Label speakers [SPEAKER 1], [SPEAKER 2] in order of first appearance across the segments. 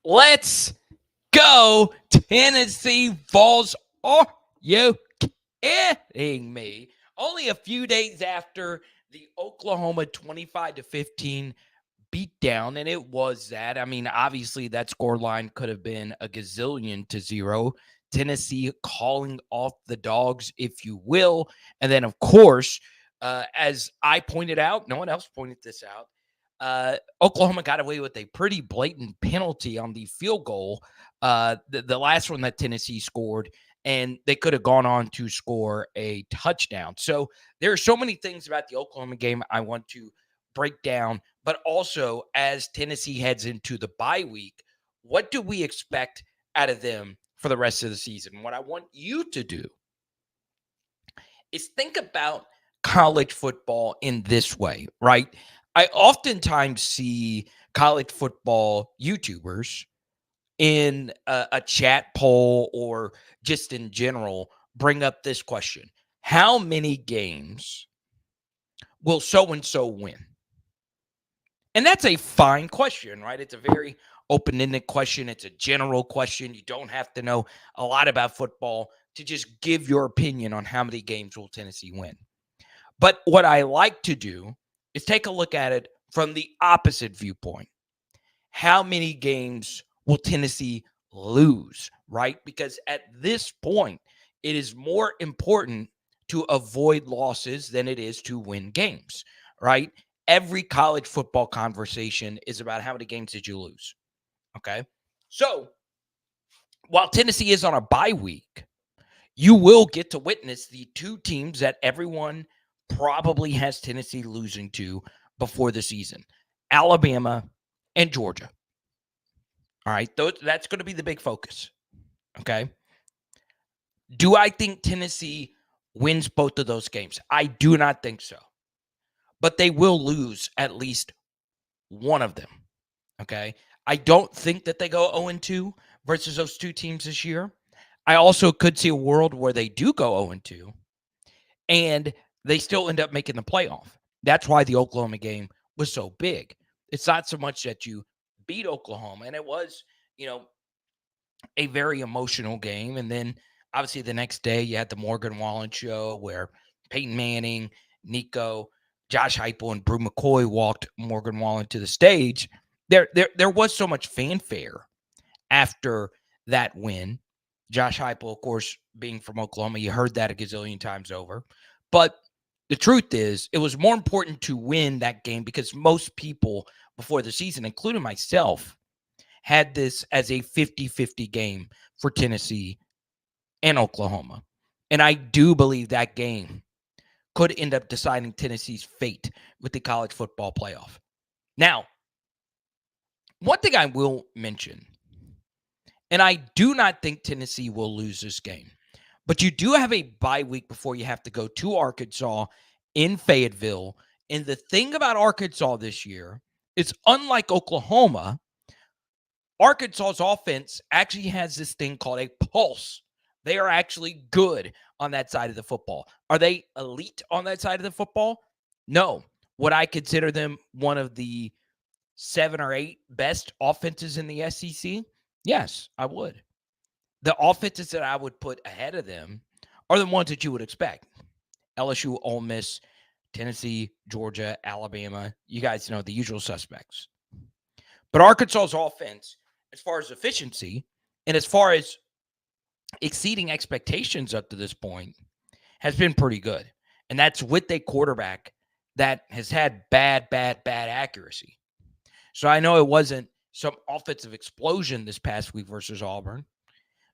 [SPEAKER 1] Let's go, Tennessee Vols. Are you kidding me? Only a few days after the Oklahoma 25-15 beatdown, and it was that. I mean, obviously, that score line could have been a gazillion to zero. Tennessee calling off the dogs, if you will. And then, of course, as I pointed out, no one else pointed this out. Oklahoma got away with a pretty blatant penalty on the field goal, the last one that Tennessee scored, and they could have gone on to score a touchdown. So there are so many things about the Oklahoma game I want to break down, but also as Tennessee heads into the bye week, what do we expect out of them for the rest of the season? What I want you to do is think about college football in this way, right? I oftentimes see college football YouTubers in a chat poll or just in general bring up this question: how many games will so and so win? And that's a fine question, right? It's a very open-ended question. It's a general question. You don't have to know a lot about football to just give your opinion on how many games will Tennessee win. But what I like to do is take a look at it from the opposite viewpoint. How many games will Tennessee lose, right? Because at this point, it is more important to avoid losses than it is to win games, right? Every college football conversation is about how many games did you lose, okay? So while Tennessee is on a bye week, you will get to witness the two teams that everyone probably has Tennessee losing to before the season: Alabama and Georgia. All right, that's going to be the big focus. Okay. Do I think Tennessee wins both of those games? I do not think so. But they will lose at least one of them. Okay. I don't think that they go 0-2 versus those two teams this year. I also could see a world where they do go 0-2 and they still end up making the playoff. That's why the Oklahoma game was so big. It's not so much that you beat Oklahoma, and it was, a very emotional game. And then obviously the next day you had the Morgan Wallen show where Peyton Manning, Nico, Josh Heupel, and Brew McCoy walked Morgan Wallen to the stage. There was so much fanfare after that win. Josh Heupel, of course, being from Oklahoma, you heard that a gazillion times over. But the truth is, it was more important to win that game because most people before the season, including myself, had this as a 50-50 game for Tennessee and Oklahoma. And I do believe that game could end up deciding Tennessee's fate with the college football playoff. Now, one thing I will mention, and I do not think Tennessee will lose this game, but you do have a bye week before you have to go to Arkansas in Fayetteville. And the thing about Arkansas this year is, unlike Oklahoma, Arkansas's offense actually has this thing called a pulse. They are actually good on that side of the football. Are they elite on that side of the football? No. Would I consider them one of the 7 or 8 best offenses in the SEC? Yes, I would. The offenses that I would put ahead of them are the ones that you would expect: LSU, Ole Miss, Tennessee, Georgia, Alabama. You guys know the usual suspects. But Arkansas's offense, as far as efficiency and as far as exceeding expectations up to this point, has been pretty good. And that's with a quarterback that has had bad accuracy. So I know it wasn't some offensive explosion this past week versus Auburn.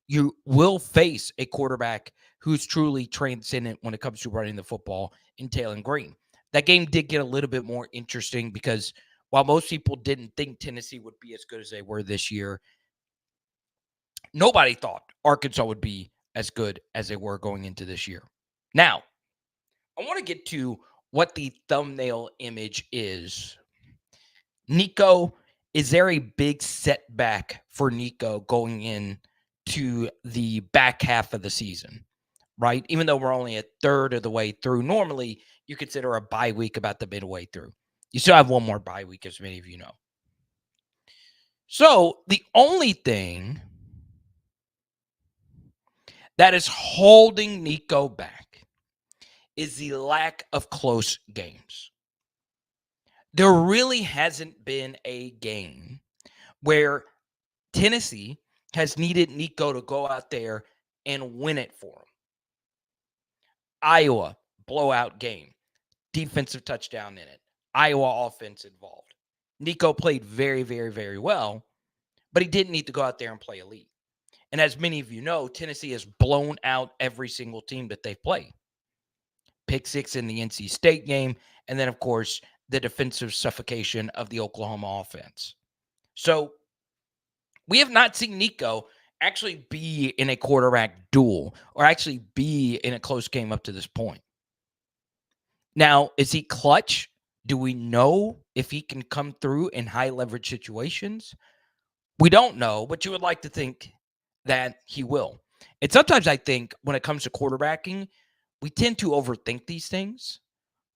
[SPEAKER 1] You will face a quarterback who's truly transcendent when it comes to running the football in Taylor Green. That game did get a little bit more interesting because while most people didn't think Tennessee would be as good as they were this year, nobody thought Arkansas would be as good as they were going into this year. Now, I want to get to what the thumbnail image is. Nico, is there a big setback for Nico going in to the back half of the season, right? Even though we're only a third of the way through, normally you consider a bye week about the midway through. You still have one more bye week, as many of you know. So the only thing that is holding Nico back is the lack of close games. There really hasn't been a game where Tennessee has needed Nico to go out there and win it for him. Iowa, blowout game, defensive touchdown in it, Iowa offense involved. Nico played very, very, very well, but he didn't need to go out there and play elite. And as many of you know, Tennessee has blown out every single team that they've played. Pick six in the NC State game, and then, of course, the defensive suffocation of the Oklahoma offense. So we have not seen Nico actually be in a quarterback duel or actually be in a close game up to this point. Now, is he clutch? Do we know if he can come through in high leverage situations? We don't know, but you would like to think that he will. And sometimes I think when it comes to quarterbacking, we tend to overthink these things,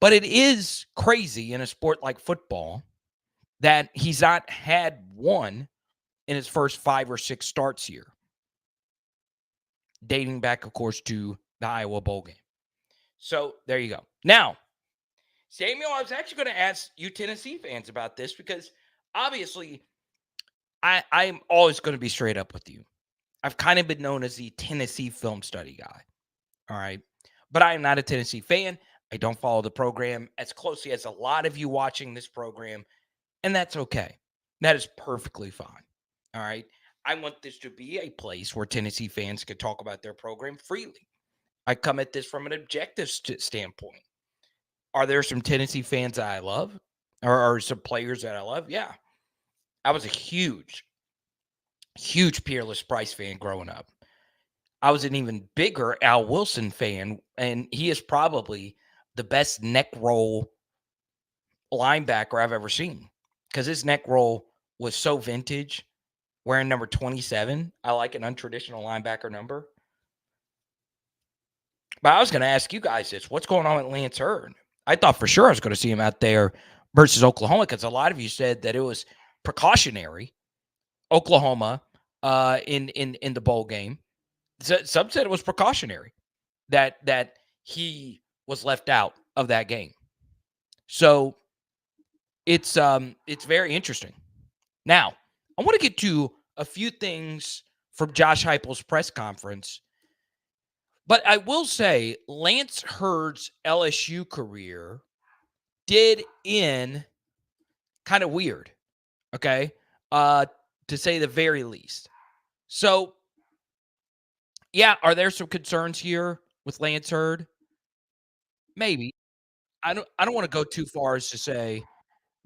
[SPEAKER 1] but it is crazy in a sport like football that he's not had one in his first 5 or 6 starts here, dating back, of course, to the Iowa Bowl game. So there you go. Now, Samuel, I was actually going to ask you Tennessee fans about this because obviously I'm always going to be straight up with you. I've kind of been known as the Tennessee film study guy. All right. But I am not a Tennessee fan. I don't follow the program as closely as a lot of you watching this program. And that's okay. That is perfectly fine. All right. I want this to be a place where Tennessee fans can talk about their program freely. I come at this from an objective standpoint. Are there some Tennessee fans that I love or some players that I love? Yeah. I was a huge, huge Peerless Price fan growing up. I was an even bigger Al Wilson fan, and he is probably the best neck roll linebacker I've ever seen because his neck roll was so vintage. Wearing number 27, I like an untraditional linebacker number. But I was going to ask you guys this: what's going on with Lance Hurd? I thought for sure I was going to see him out there versus Oklahoma because a lot of you said that it was precautionary. Oklahoma in the bowl game. Some said it was precautionary that he was left out of that game. So it's very interesting. Now, I want to get to a few things from Josh Heupel's press conference, but I will say Lance Hurd's LSU career did end kind of weird, okay? To say the very least. So, yeah, are there some concerns here with Lance Hurd? Maybe. I don't want to go too far as to say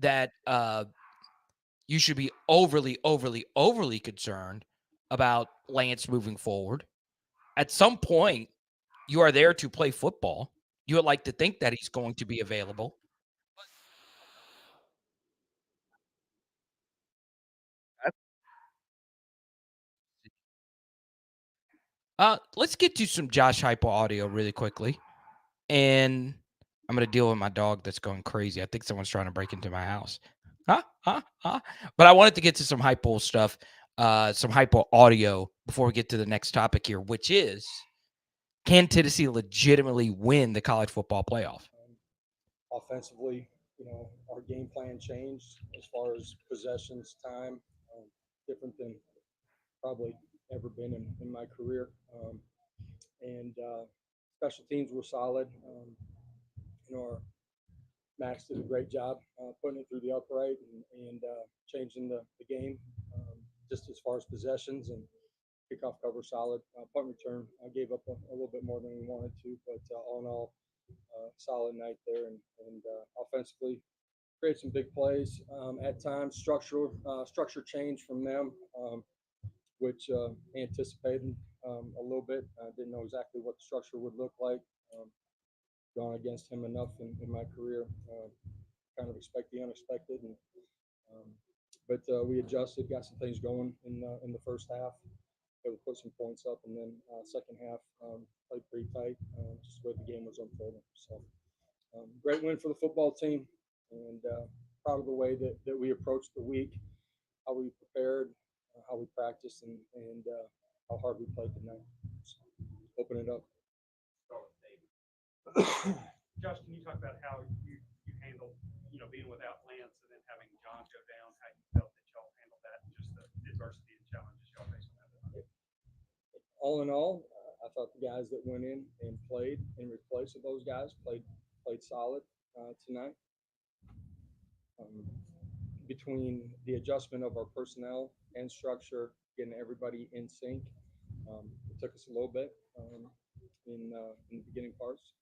[SPEAKER 1] that you should be overly, overly, overly concerned about Lance moving forward. At some point, you are there to play football. You would like to think that he's going to be available. Let's get to some Josh Heupel audio really quickly, and I'm gonna deal with my dog that's going crazy. I think someone's trying to break into my house. Huh? Huh? Huh? But I wanted to get to some Heupel stuff, some Heupel audio before we get to the next topic here, which is can Tennessee legitimately win the college football playoff?
[SPEAKER 2] Offensively, our game plan changed as far as possessions, time, different than probably ever been in my career. And special teams were solid. Our Max did a great job putting it through the upright and changing the game just as far as possessions and kickoff cover solid. Punt return, I gave up a little bit more than we wanted to, but all in all, solid night there. And offensively, create some big plays at times. Structure change from them, which anticipated a little bit. I didn't know exactly what the structure would look like. Um, Gone against him enough in my career, kind of expect the unexpected. Um, but we adjusted, got some things going in the first half. Able to put some points up, and then second half played pretty tight, just the way the game was unfolding. So great win for the football team, and proud of the way that we approached the week. how we prepared, how we practiced, and how hard we played tonight. So, open it up.
[SPEAKER 3] Josh, can you talk about how you handled, being without Lance and then having John go down, how you felt that y'all handled that, just the adversity and challenges y'all faced on that tonight?
[SPEAKER 2] All in all, I thought the guys that went in and played in replace of those guys played solid tonight. Um, between the adjustment of our personnel and structure, getting everybody in sync, it took us a little bit in the beginning parts,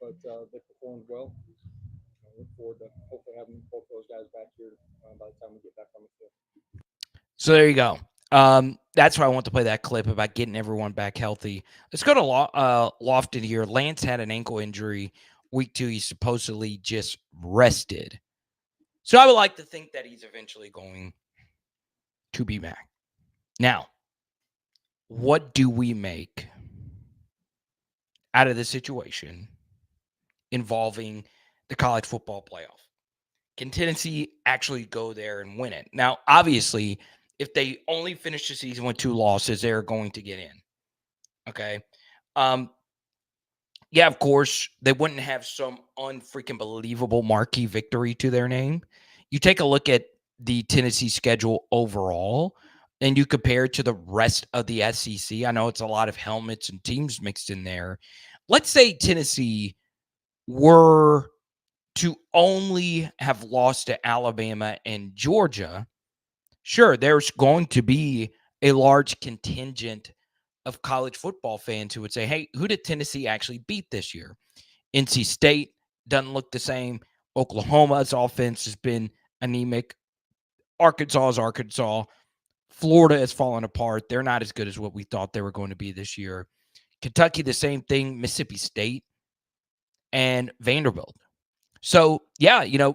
[SPEAKER 2] but they performed well. I look forward to hopefully having both those guys back here by the time we get back on the field.
[SPEAKER 1] So there you go. That's why I want to play that clip about getting everyone back healthy. Let's go to Lofton here. Lance had an ankle injury week 2. He supposedly just rested. So I would like to think that he's eventually going to be back. Now, what do we make out of this situation involving the college football playoff? Can Tennessee actually go there and win it? Now, obviously, if they only finish the season with 2 losses, they're going to get in. Okay. Yeah, of course, they wouldn't have some unfreaking believable marquee victory to their name. You take a look at the Tennessee schedule overall, and you compare it to the rest of the SEC. I know it's a lot of helmets and teams mixed in there. Let's say Tennessee were to only have lost to Alabama and Georgia. Sure, there's going to be a large contingent of college football fans who would say, hey, who did Tennessee actually beat this year? NC State doesn't look the same. Oklahoma's offense has been anemic. Arkansas is Arkansas. Florida has fallen apart. They're not as good as what we thought they were going to be this year. Kentucky, the same thing. Mississippi State and Vanderbilt. So, yeah, you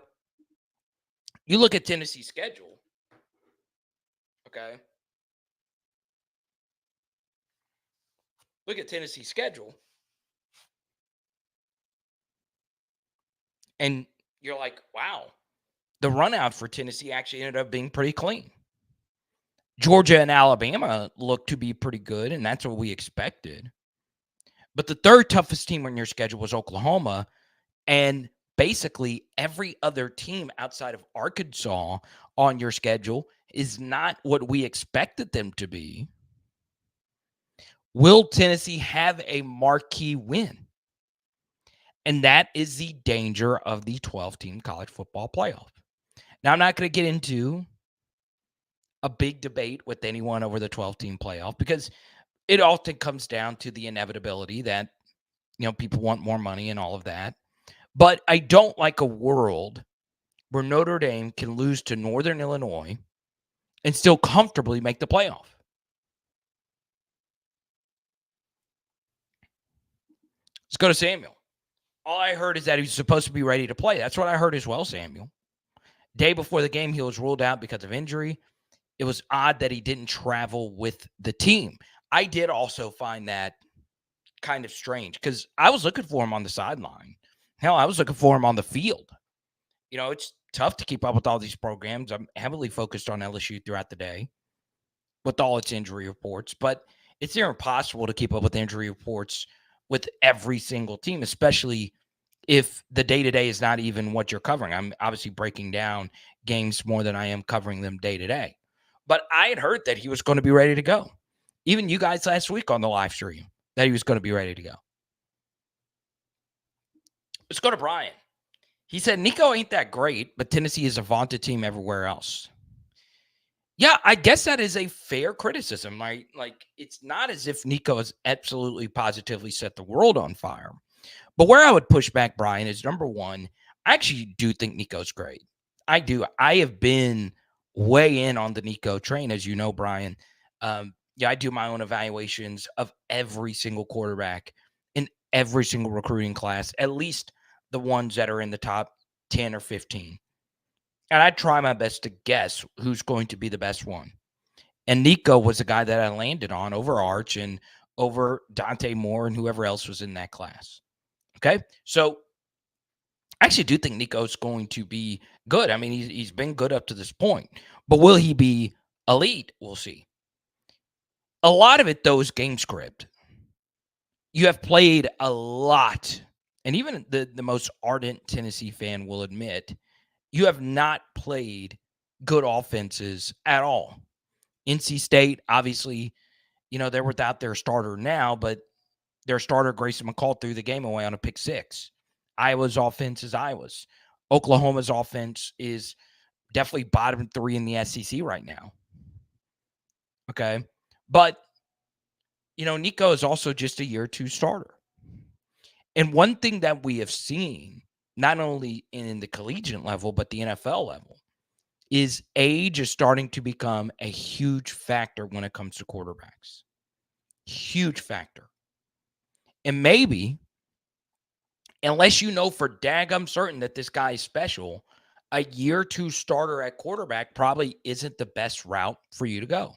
[SPEAKER 1] look at Tennessee's schedule, okay? Look at Tennessee's schedule, and you're like, wow, the run out for Tennessee actually ended up being pretty clean. Georgia and Alabama look to be pretty good, and that's what we expected. But the third toughest team on your schedule was Oklahoma, and basically every other team outside of Arkansas on your schedule is not what we expected them to be. Will Tennessee have a marquee win? And that is the danger of the 12-team college football playoff. Now, I'm not going to get into a big debate with anyone over the 12-team playoff because it often comes down to the inevitability that, people want more money and all of that. But I don't like a world where Notre Dame can lose to Northern Illinois and still comfortably make the playoff. Let's go to Samuel. All I heard is that he's supposed to be ready to play. That's what I heard as well, Samuel. Day before the game, he was ruled out because of injury. It was odd that he didn't travel with the team. I did also find that kind of strange because I was looking for him on the sideline. Hell, I was looking for him on the field. It's tough to keep up with all these programs. I'm heavily focused on LSU throughout the day with all its injury reports, but it's near impossible to keep up with injury reports with every single team, especially if the day-to-day is not even what you're covering. I'm obviously breaking down games more than I am covering them day-to-day. But I had heard that he was going to be ready to go. Even you guys last week on the live stream, that he was going to be ready to go. Let's go to Brian. He said, Nico ain't that great, but Tennessee is a vaunted team everywhere else. Yeah, I guess that is a fair criticism. Like it's not as if Nico has absolutely positively set the world on fire. But where I would push back, Brian, is number one, I actually do think Nico's great. I do. I have been way in on the Nico train, as you know, Brian. Yeah, I do my own evaluations of every single quarterback in every single recruiting class, at least the ones that are in the top 10 or 15. And I try my best to guess who's going to be the best one. And Nico was the guy that I landed on over Arch and over Dante Moore and whoever else was in that class. Okay, so I actually do think Nico's going to be good. I mean, he's been good up to this point. But will he be elite? We'll see. A lot of it, though, is game script. You have played a lot, and even the most ardent Tennessee fan will admit, you have not played good offenses at all. NC State, obviously, they're without their starter now, but their starter, Grayson McCall, threw the game away on a pick six. Iowa's offense is Iowa's. Oklahoma's offense is definitely bottom three in the SEC right now. Okay. But, Nico is also just a year two starter. And one thing that we have seen, not only in the collegiate level, but the NFL level, is age is starting to become a huge factor when it comes to quarterbacks. Huge factor. And maybe, unless you know for daggum certain that this guy is special, a year two starter at quarterback probably isn't the best route for you to go,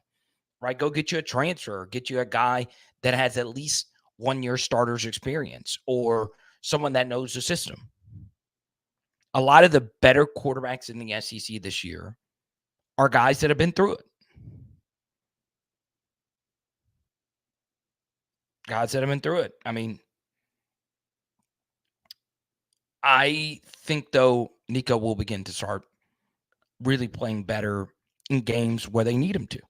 [SPEAKER 1] right? Go get you a transfer, get you a guy that has at least 1 year starter's experience or someone that knows the system. A lot of the better quarterbacks in the SEC this year are guys that have been through it. Guys that have been through it. I mean, I think, though, Nico will begin to start really playing better in games where they need him to.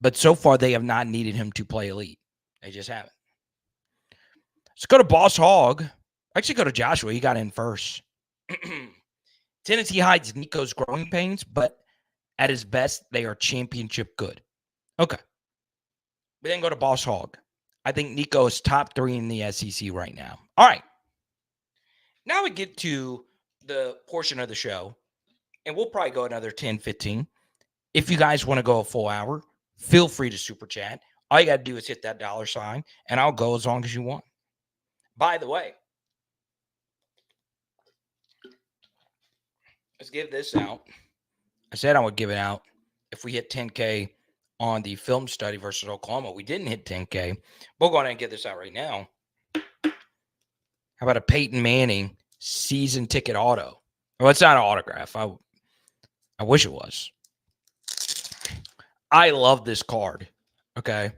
[SPEAKER 1] But so far, they have not needed him to play elite. They just haven't. Let's go to Boss Hog. Actually, go to Joshua. He got in first. Tennessee hides Nico's growing pains, but at his best, they are championship good. Okay. We then go to Boss Hog. I think Nico is top 3 in the SEC right now. All right. Now we get to the portion of the show, and we'll probably go another 10, 15. If you guys want to go a full hour, feel free to super chat. All you got to do is hit that $sign, and I'll go as long as you want. By the way, let's give this out. I said I would give it out if we hit 10K on the film study versus Oklahoma. We didn't hit 10K. We'll go ahead and get this out right now. How about a Peyton Manning season ticket auto? Well, it's not an autograph. I wish it was. I love this card. Okay.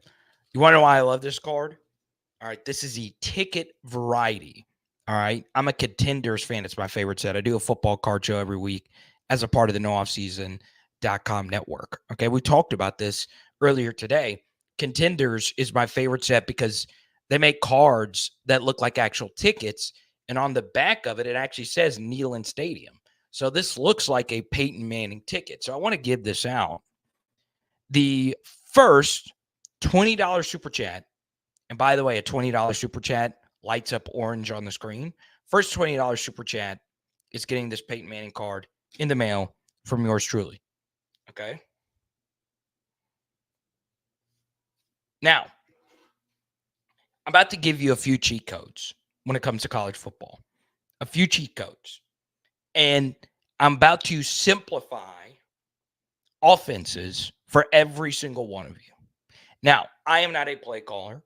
[SPEAKER 1] You want to know why I love this card? All right. This is the ticket variety. All right. I'm a Contenders fan. It's my favorite set. I do a football card show every week as a part of the nooffseason.com network. Okay. We talked about this earlier today. Contenders is my favorite set because they make cards that look like actual tickets. And on the back of it, it actually says Neyland Stadium. So this looks like a Peyton Manning ticket. So I want to give this out. The first $20 super chat, and by the way, a $20 super chat lights up orange on the screen. First $20 super chat is getting this Peyton Manning card in the mail from yours truly. Okay. Now, I'm about to give you a few cheat codes when it comes to college football. A few cheat codes. And I'm about to simplify offenses for every single one of you. Now, I am not a play caller.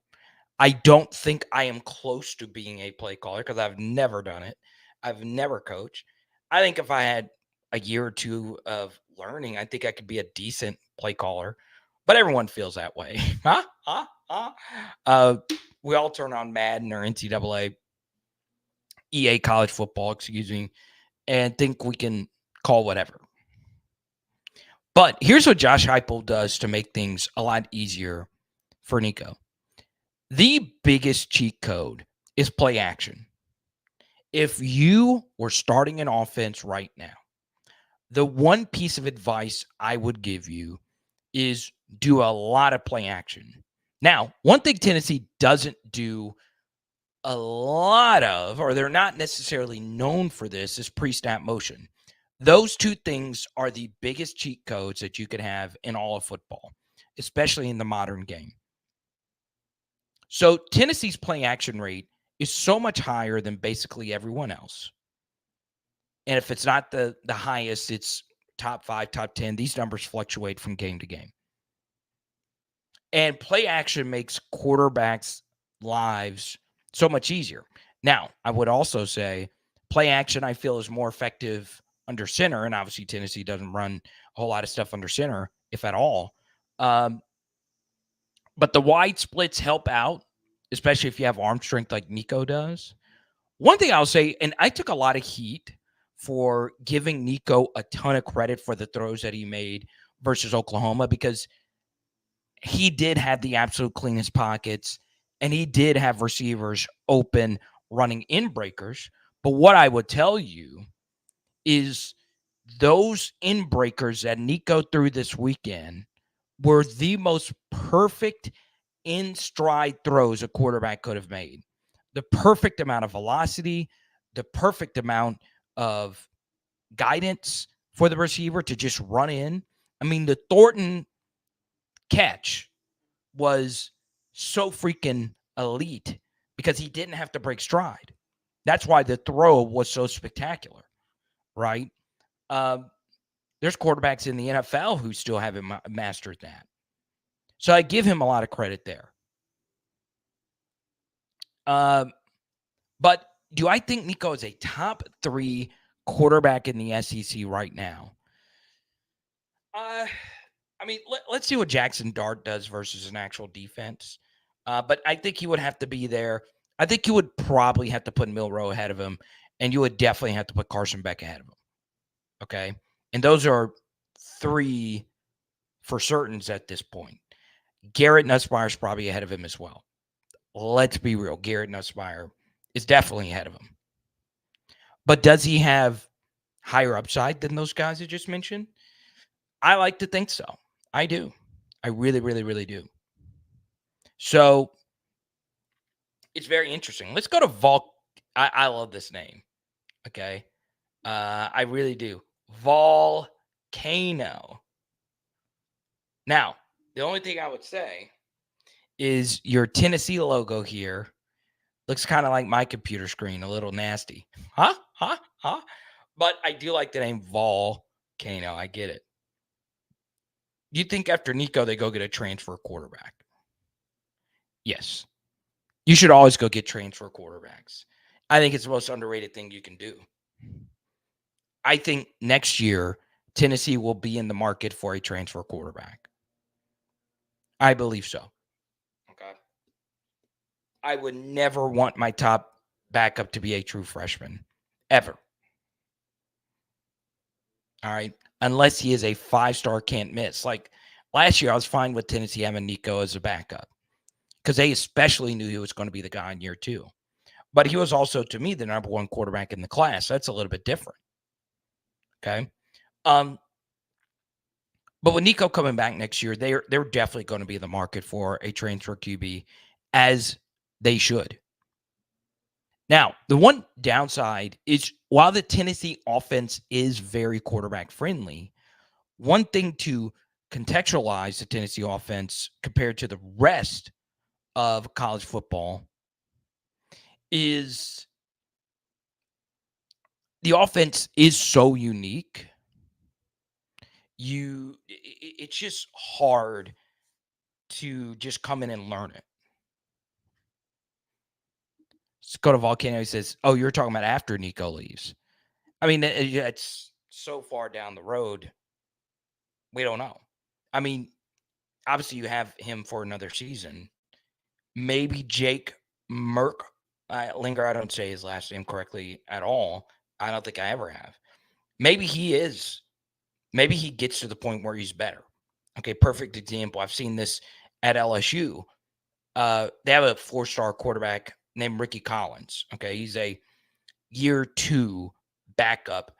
[SPEAKER 1] I don't think I am close to being a play caller because I've never done it. I've never coached. I think if I had a year or two of learning, I think I could be a decent play caller. But everyone feels that way. We all turn on Madden or NCAA, EA college football, and think we can call whatever. But here's what Josh Heupel does to make things a lot easier for Nico. The biggest cheat code is play action. If you were starting an offense right now, the one piece of advice I would give you is do a lot of play action. Now, one thing Tennessee doesn't do a lot of, or they're not necessarily known for this, is pre-snap motion. Those two things are the biggest cheat codes that you could have in all of football, especially in the modern game. So Tennessee's play action rate is so much higher than basically everyone else. And if it's not the highest, it's top 5, top 10. These numbers fluctuate from game to game. And play action makes quarterbacks' lives so much easier. Now, I would also say play action, I feel, is more effective under center. And obviously, Tennessee doesn't run a whole lot of stuff under center, if at all. Um, but the wide splits help out, especially if you have arm strength like Nico does. One thing I'll say, and I took a lot of heat for giving Nico a ton of credit for the throws that he made versus Oklahoma, because he did have the absolute cleanest pockets and he did have receivers open running in breakers. But what I would tell you is those in breakers that Nico threw this weekend were the most perfect in stride throws a quarterback could have made. The perfect amount of velocity, the perfect amount of guidance for the receiver to just run in. I mean, the Thornton catch was so freaking elite because he didn't have to break stride. That's why the throw was so spectacular, right? There's quarterbacks in the NFL who still haven't mastered that. So I give him a lot of credit there. But do I think Nico is a top 3 quarterback in the SEC right now? I mean, let's see what Jackson Dart does versus an actual defense. But I think he would have to be there. I think you would probably have to put Milroe ahead of him, and you would definitely have to put Carson Beck ahead of him. Okay? And those are 3 for certains at this point. Garrett Nussmeier is probably ahead of him as well. Let's be real. Garrett Nussmeier is definitely ahead of him. But does he have higher upside than those guys I just mentioned? I like to think so. I do. I really, really, really do. So it's very interesting. Let's go to Vol. I love this name. Okay. I really do. Volcano. Now, the only thing I would say is your Tennessee logo here looks kind of like my computer screen, a little nasty. Huh? But I do like the name Volcano. I get it. Do you think after Nico, they go get a transfer quarterback? Yes. You should always go get transfer quarterbacks. I think it's the most underrated thing you can do. I think next year, Tennessee will be in the market for a transfer quarterback. I believe so. Okay. I would never want my top backup to be a true freshman, ever. All right. Unless he is a 5-star can't miss. Like last year, I was fine with Tennessee having Nico as a backup because they especially knew he was going to be the guy in year 2. But he was also, to me, the number 1 quarterback in the class. That's a little bit different. Okay. But with Nico coming back next year, they're definitely going to be in the market for a transfer QB, as they should. Now, the one downside is while the Tennessee offense is very quarterback friendly, one thing to contextualize the Tennessee offense compared to the rest of college football is the offense is so unique. It's just hard to just come in and learn it. Let's go to Volcano. He says, "Oh, you're talking about after Nico leaves." I mean, it's so far down the road. We don't know. I mean, obviously you have him for another season. Maybe Jake Merk Linger. I don't say his last name correctly at all. I don't think I ever have. Maybe he is. Maybe he gets to the point where he's better. Okay, perfect example. I've seen this at LSU. They have a 4-star quarterback named Ricky Collins. Okay, he's a year 2 backup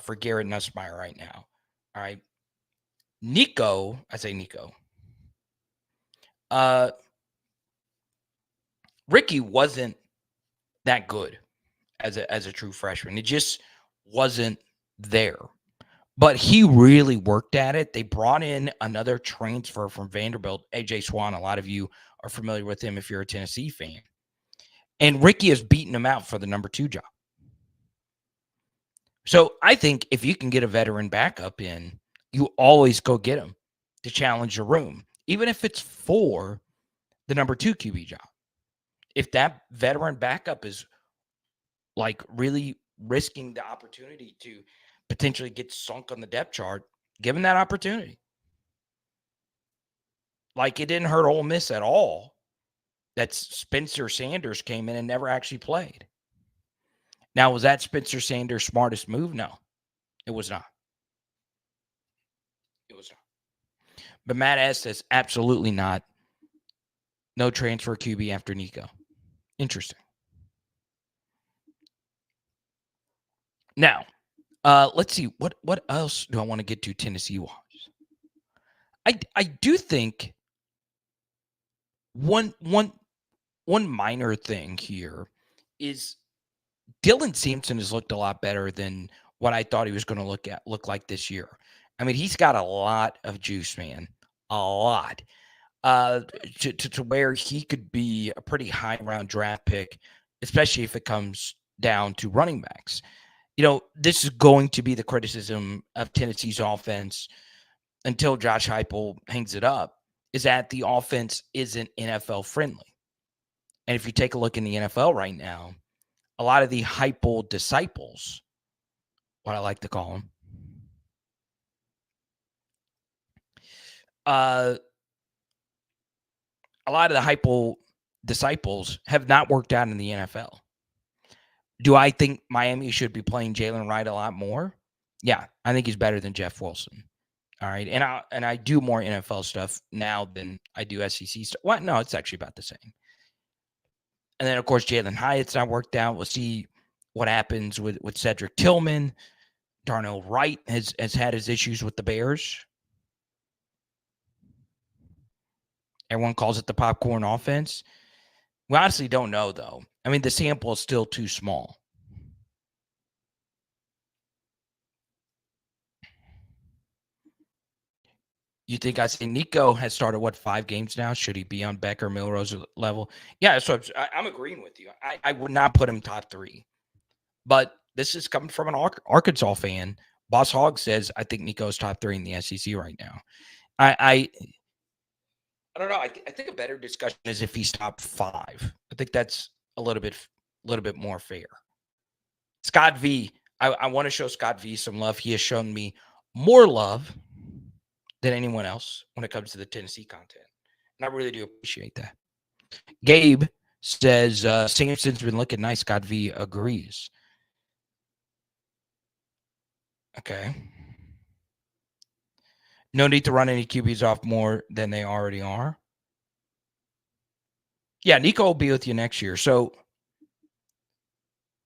[SPEAKER 1] for Garrett Nussmeier right now. All right. Nico, I say Nico. Ricky wasn't that good as a true freshman. It just wasn't there. But he really worked at it. They brought in another transfer from Vanderbilt, AJ Swan. A lot of you are familiar with him if you're a Tennessee fan. And Ricky has beaten him out for the number 2 job. So I think if you can get a veteran backup in, you always go get him to challenge your room, even if it's for the number 2 QB job. If that veteran backup is like really risking the opportunity to potentially get sunk on the depth chart, Give him that opportunity. Like, it didn't hurt Ole Miss at all that Spencer Sanders came in and never actually played. Now, was that Spencer Sanders' smartest move? No, it was not. It was not. But Matt S says, absolutely not. No transfer QB after Nico. Interesting. Now, let's see. What else do I want to get to Tennessee-wise? I do think one minor thing here is Dylan Sampson has looked a lot better than what I thought he was going to look like this year. I mean, he's got a lot of juice, man. A lot. To where he could be a pretty high round draft pick, especially if it comes down to running backs. You know, this is going to be the criticism of Tennessee's offense until Josh Heupel hangs it up, is that the offense isn't NFL friendly. And if you take a look in the NFL right now, a lot of the Heupel disciples, what I like to call them, a lot of the Heupel disciples have not worked out in the NFL. Do I think Miami should be playing Jalen Wright a lot more? Yeah, I think he's better than Jeff Wilson. All right, and I do more NFL stuff now than I do SEC stuff. Well, no, it's actually about the same. And then, of course, Jalen Hyatt's not worked out. We'll see what happens with Cedric Tillman. Darnell Wright has had his issues with the Bears. Everyone calls it the popcorn offense. We honestly don't know, though. I mean, the sample is still too small. You think I say Nico has started, 5 games now? Should he be on Becker, Milrose level? Yeah, so I'm agreeing with you. I would not put him top 3. But this is coming from an Arkansas fan. Boss Hogg says, I think Nico's top 3 in the SEC right now. I don't know. I think a better discussion is if he's top 5. I think that's a little bit more fair. Scott V. I want to show Scott V some love. He has shown me more love than anyone else when it comes to the Tennessee content. And I really do appreciate that. Gabe says, Sampson's been looking nice. Scott V agrees. Okay. No need to run any QBs off more than they already are. Yeah, Nico will be with you next year. So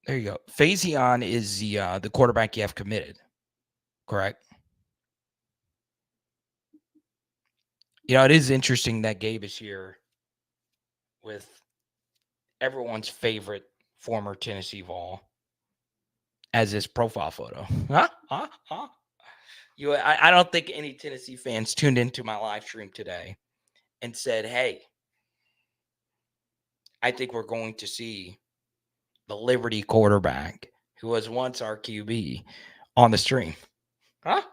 [SPEAKER 1] there you go. Faison is the quarterback you have committed, correct? You know, it is interesting that Gabe is here with everyone's favorite former Tennessee Vol as his profile photo. I don't think any Tennessee fans tuned into my live stream today and said, hey, I think we're going to see the Liberty quarterback who was once our QB on the stream. That's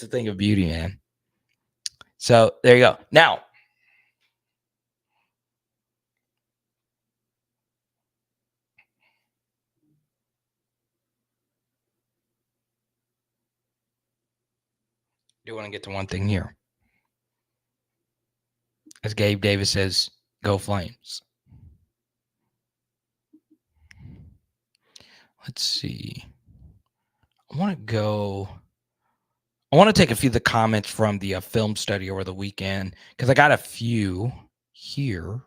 [SPEAKER 1] a thing of beauty, man. So there you go. Now, I do want to get to one thing here. As Gabe Davis says, go Flames. Let's see. I want to take a few of the comments from the film study over the weekend because I got a few here.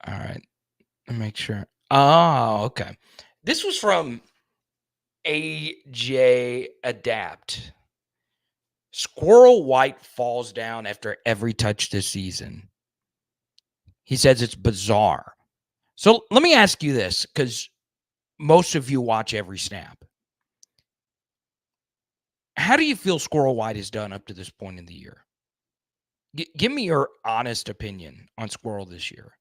[SPEAKER 1] All right. Let me make sure. Oh, okay. This was from AJ Adapt. Squirrel White falls down after every touch this season. He says it's bizarre. So let me ask you this, because most of you watch every snap. How do you feel Squirrel White has done up to this point in the year? Give me your honest opinion on Squirrel this year.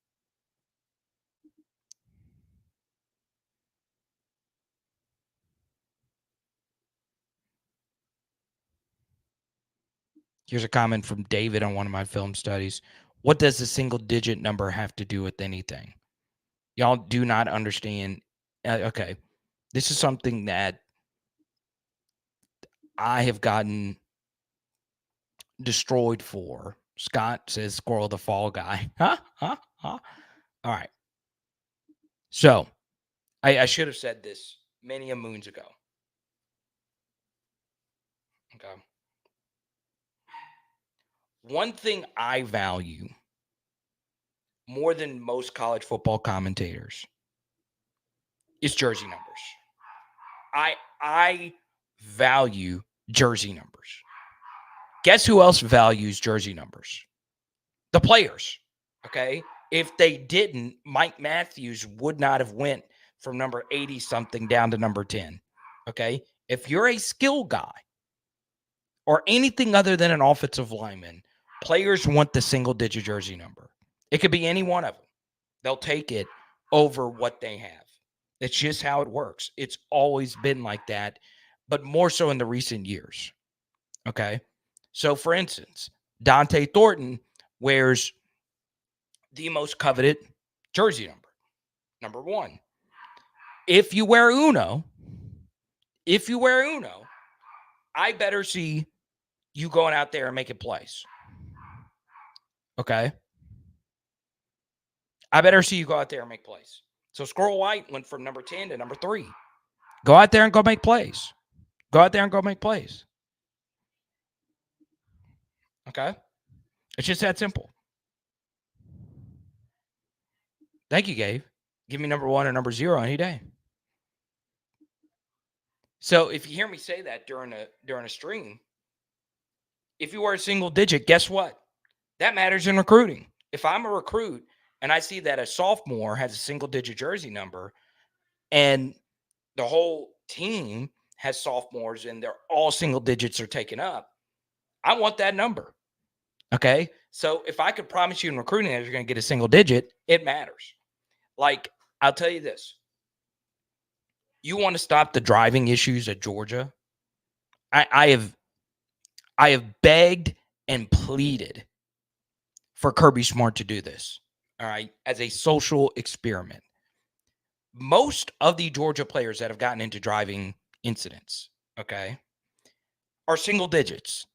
[SPEAKER 1] Here's a comment from David on one of my film studies. What does the single digit number have to do with anything? Y'all do not understand. Okay. This is something that I have gotten destroyed for. Scott says Squirrel the Fall Guy. Huh? All right. So I should have said this many a moons ago. Okay. One thing I value more than most college football commentators is jersey numbers. I value jersey numbers. Guess who else values jersey numbers? The players. Okay. If they didn't, Mike Matthews would not have went from number 80 something down to number 10. Okay. If you're a skill guy or anything other than an offensive lineman, players want the single digit jersey number. It could be any one of them. They'll take it over what they have. It's just how it works. It's always been like that, but more so in the recent years. Okay. So, for instance, Dante Thornton wears the most coveted jersey number 1. If you wear Uno, I better see you going out there and making plays. Okay. I better see you go out there and make plays. So Squirrel White went from number 10 to number 3. Go out there and go make plays. Go out there and go make plays. Okay. It's just that simple. Thank you, Gabe. Give me number 1 or number 0 any day. So if you hear me say that during a stream, if you wear a single digit, guess what? That matters in recruiting. If I'm a recruit and I see that a sophomore has a single digit jersey number and the whole team has sophomores and they're all single digits are taken up, I want that number. Okay. So if I could promise you in recruiting that you're going to get a single digit, it matters. Like, I'll tell you this. You want to stop the driving issues at Georgia? I have begged and pleaded for Kirby Smart to do this. All right. As a social experiment. Most of the Georgia players that have gotten into driving incidents, okay, are single digits.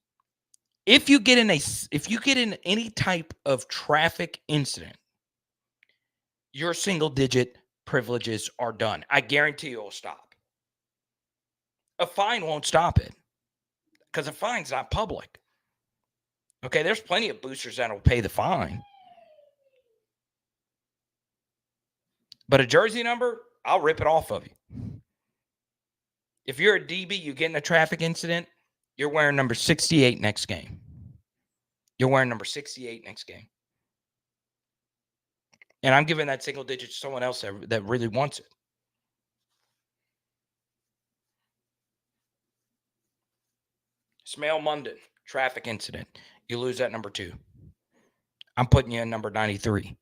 [SPEAKER 1] If you get in any type of traffic incident, your single digit privileges are done. I guarantee you it'll stop. A fine won't stop it because a fine's not public. Okay, there's plenty of boosters that will pay the fine. But a jersey number, I'll rip it off of you. If you're a DB, you get in a traffic incident, you're wearing number 68 next game. You're wearing number 68 next game. And I'm giving that single digit to someone else that really wants it. Smale Munden, traffic incident. You lose that number 2. I'm putting you in number 93.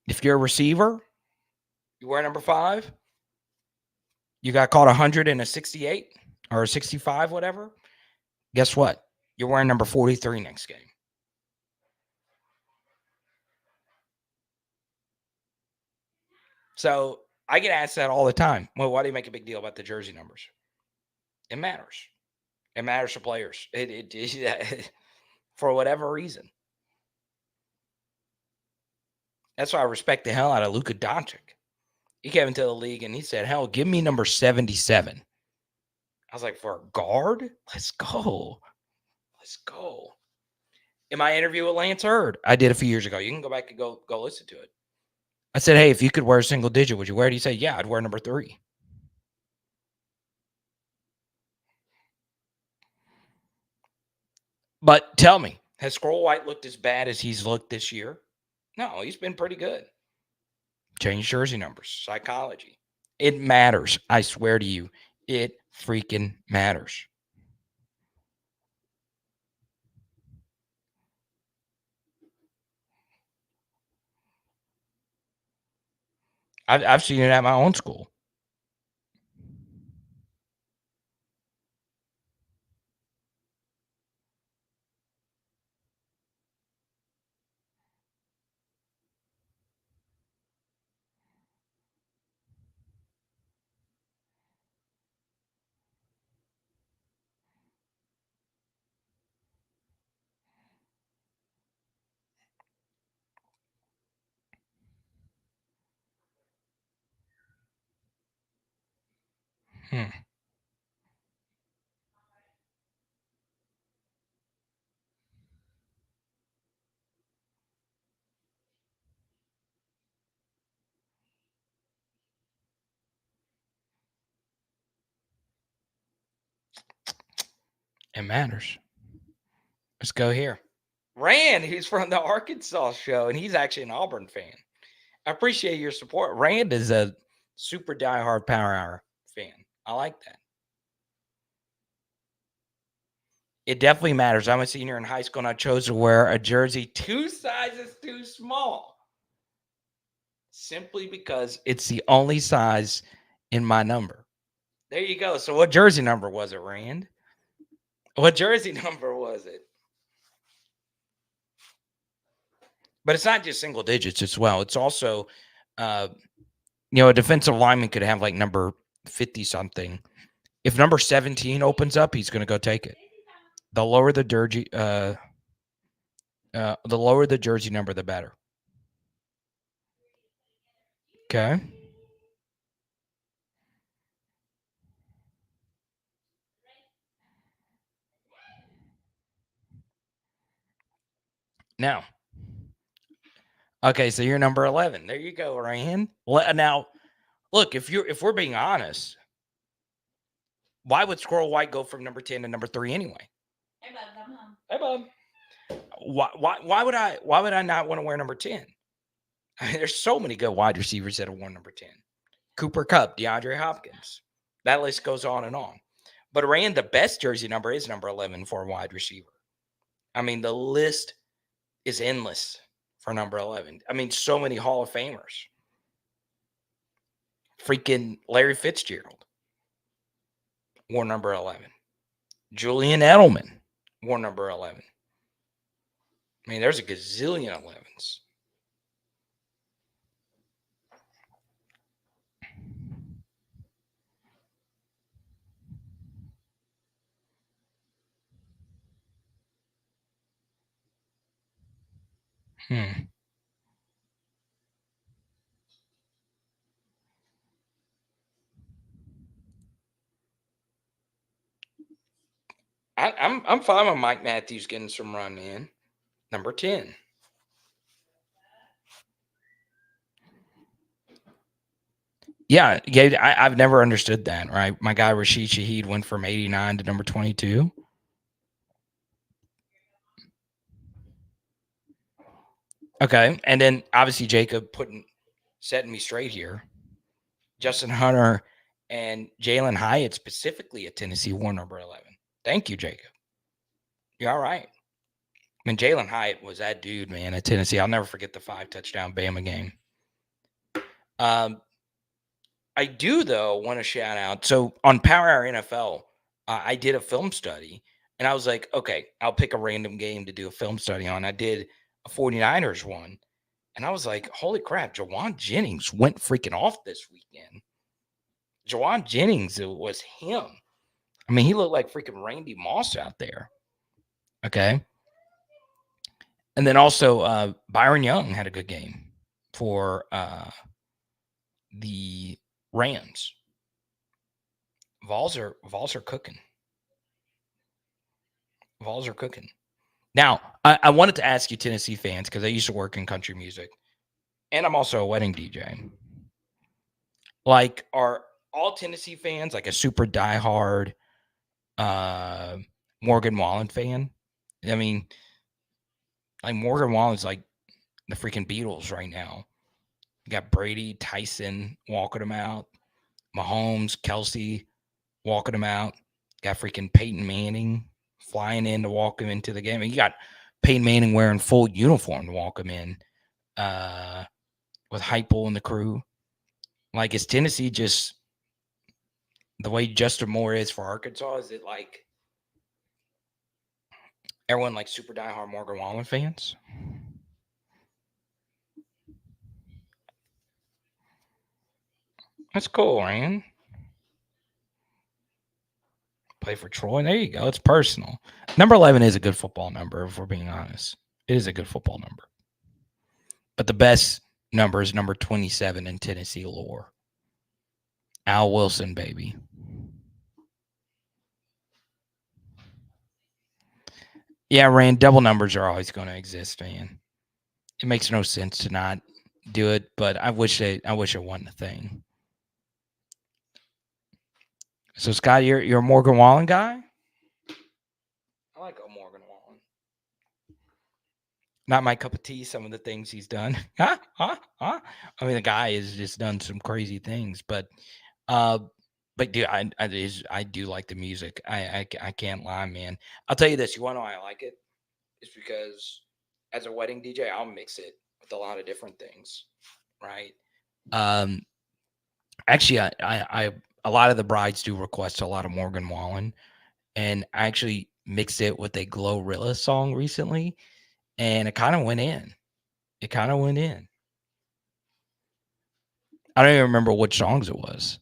[SPEAKER 1] If you're a receiver, you wear number 5. You got caught 100 in a 68 or a 65, whatever. Guess what? You're wearing number 43 next game. So I get asked that all the time. Well, why do you make a big deal about the jersey numbers? It matters. It matters to players. It for whatever reason. That's why I respect the hell out of Luka Doncic. He came into the league and he said, hell, give me number 77. I was like, for a guard? Let's go. Let's go. In my interview with Lance Hurd, I did a few years ago. You can go back and go listen to it. I said, hey, if you could wear a single digit, would you wear it? He said, yeah, I'd wear number 3. But tell me, has Squirrel White looked as bad as he's looked this year? No, he's been pretty good. Change jersey numbers, psychology. It matters. I swear to you, it freaking matters. I've seen it at my own school. Hmm. It matters. Let's go here. Rand, who's from the Arkansas show, and he's actually an Auburn fan. I appreciate your support. Rand is a super diehard Power Hour fan. I like that. It definitely matters. I'm a senior in high school, and I chose to wear a jersey 2 sizes too small, simply because it's the only size in my number. There you go. So what jersey number was it, Rand? What jersey number was it? But it's not just single digits as well. It's also, a defensive lineman could have like number 50 something. If number 17 opens up, he's going to go take it. The lower the jersey, the lower the jersey number, the better. Okay. Now, okay, so you're number 11. There you go, Ryan. Now, look, if we're being honest, why would Squirrel White go from number 10 to number 3 anyway? Hey, bub, come home. Hey, bub. Why would I not want to wear number 10? I mean, there's so many good wide receivers that have worn number 10. Cooper Kupp, DeAndre Hopkins. That list goes on and on. But Rand, the best jersey number is number 11 for a wide receiver. I mean, the list is endless for number 11. I mean, so many Hall of Famers. Freaking Larry Fitzgerald wore number 11. Julian Edelman wore number 11. I mean, there's a gazillion 11s. I'm fine with Mike Matthews getting some run in. Number 10. Yeah, I've never understood that, right? My guy Rashid Shaheed went from 89 to number 22. Okay, and then obviously Jacob setting me straight here. Justin Hunter and Jalen Hyatt specifically at Tennessee wore number 11. Thank you, Jacob. You're all right. I mean, Jalen Hyatt was that dude, man, at Tennessee. I'll never forget the 5-touchdown Bama game. I do, though, want to shout out. So on Power Hour NFL, I did a film study, and I was like, okay, I'll pick a random game to do a film study on. I did a 49ers one, and I was like, holy crap, Jawan Jennings went freaking off this weekend. Jawan Jennings, it was him. I mean, he looked like freaking Randy Moss out there. Okay. And then also Byron Young had a good game for the Rams. Vols are cooking. Vols are cooking. Now, I wanted to ask you, Tennessee fans, because I used to work in country music, and I'm also a wedding DJ. Like, are all Tennessee fans like a super diehard Morgan Wallen fan? I mean, like Morgan Wallen's like the freaking Beatles right now. You got Brady, Tyson walking them out, Mahomes, Kelsey walking them out. Got freaking Peyton Manning flying in to walk him into the game. And you got Peyton Manning wearing full uniform to walk him in with Heupel and the crew. Like, is Tennessee just the way Justin Moore is for Arkansas? Is it like everyone like super diehard Morgan Wallen fans? That's cool, man. Play for Troy. There you go. It's personal. Number 11 is a good football number, if we're being honest. It is a good football number. But the best number is number 27 in Tennessee lore. Al Wilson, baby. Yeah, Rand, double numbers are always going to exist, man. It makes no sense to not do it, but I wish it wasn't a thing. So, Scott, you're a Morgan Wallen guy? I like a Morgan Wallen. Not my cup of tea, some of the things he's done. I mean, the guy has just done some crazy things, but dude, I do like the music. I can't lie, man. I'll tell you this. You want to know why I like it? It's because as a wedding DJ, I'll mix it with a lot of different things, right? Actually, I a lot of the brides do request a lot of Morgan Wallen, and I actually mixed it with a Glorilla song recently, and it kind of went in. I don't even remember which songs it was.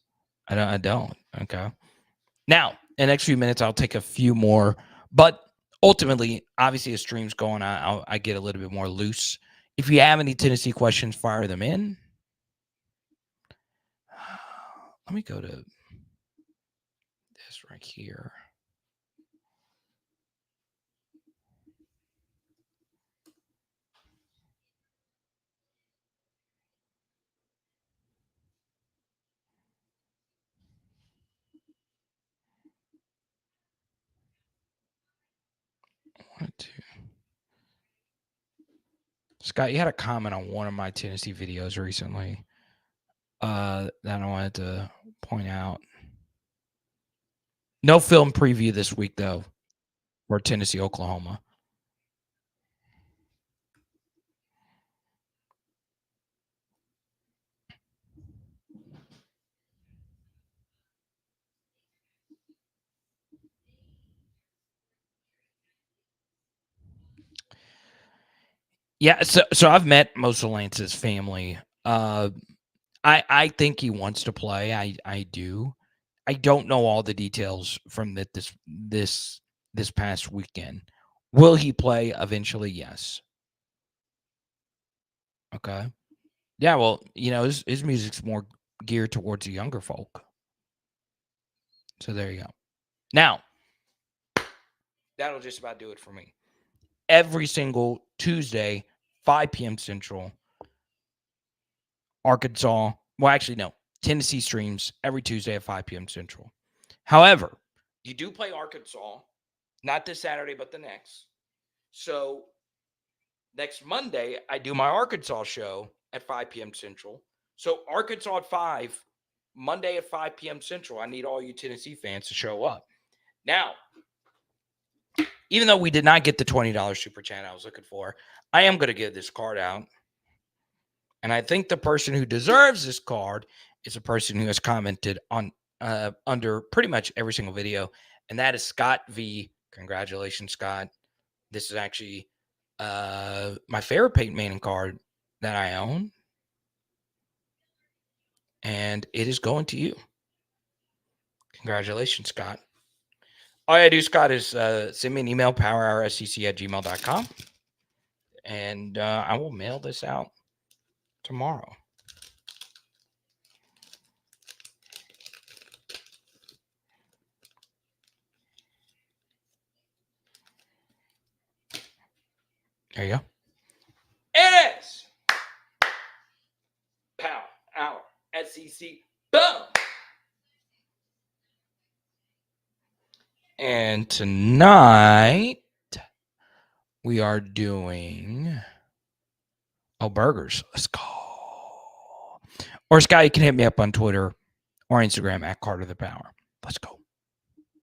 [SPEAKER 1] I don't. Okay. Now, in the next few minutes, I'll take a few more, but ultimately, obviously, as streams go on, I get a little bit more loose. If you have any Tennessee questions, fire them in. Let me go to this right here. Scott, you had a comment on one of my Tennessee videos recently that I wanted to point out. No film preview this week, though, for Tennessee, Oklahoma. Yeah, so I've met most of Lance's family. I think he wants to play. I do. I don't know all the details from this past weekend. Will he play eventually? Yes. Okay. Yeah, well, his music's more geared towards the younger folk. So there you go. Now, that'll just about do it for me. Every single Tuesday, 5 p.m. Central, Arkansas. Well, actually, no. Tennessee streams every Tuesday at 5 p.m. Central. However, you do play Arkansas, not this Saturday, but the next. So next Monday, I do my Arkansas show at 5 p.m. Central. So Arkansas at 5, Monday at 5 p.m. Central. I need all you Tennessee fans to show up. Now, even though we did not get the $20 super chat I was looking for, I am going to give this card out. And I think the person who deserves this card is a person who has commented on under pretty much every single video. And that is Scott V. Congratulations, Scott. This is actually my favorite Peyton Manning card that I own. And it is going to you. Congratulations, Scott. All you got to do, Scott, is send me an email, powerhourscc@gmail.com. And I will mail this out tomorrow. There you go. It is Power Hour SEC. Boom. And tonight we are doing burgers. Let's go. Or Scott, you can hit me up on Twitter or Instagram at Carter the Power. Let's go.